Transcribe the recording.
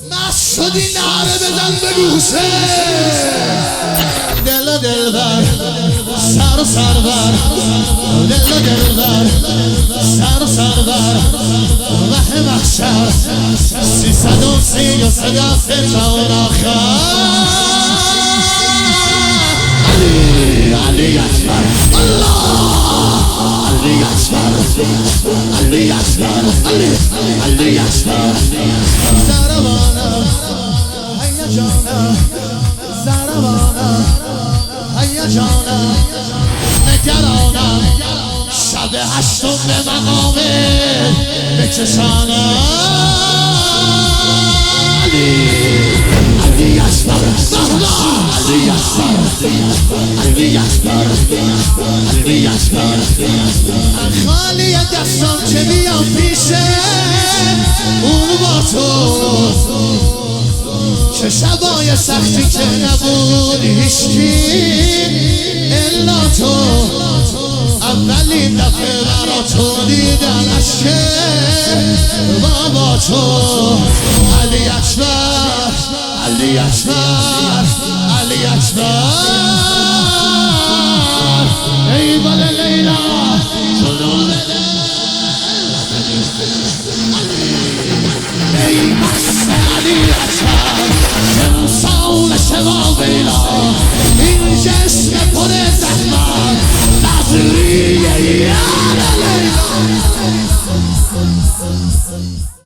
مست شدی نعره بزن به گوشه دل و دلبر سر و سربر دل و دلبر سر و سربر وحه محشر 333 جان آخر علی اکبر علی اکبر علی اکبر علی اکبر زربانم هیا جانم زربانم هیا جانم نگرانم شب هشتم به مقامه بکشانم علی اکبر علی اکبر علی اکبر علی اکبر خالی دستم که بیام پیشه اون با تو چه شبای سختی که نبود هیچکی الا تو اولین دفعه برا تو دیدم عشق بابا تو علی اکبر علی اکبر علی اکبر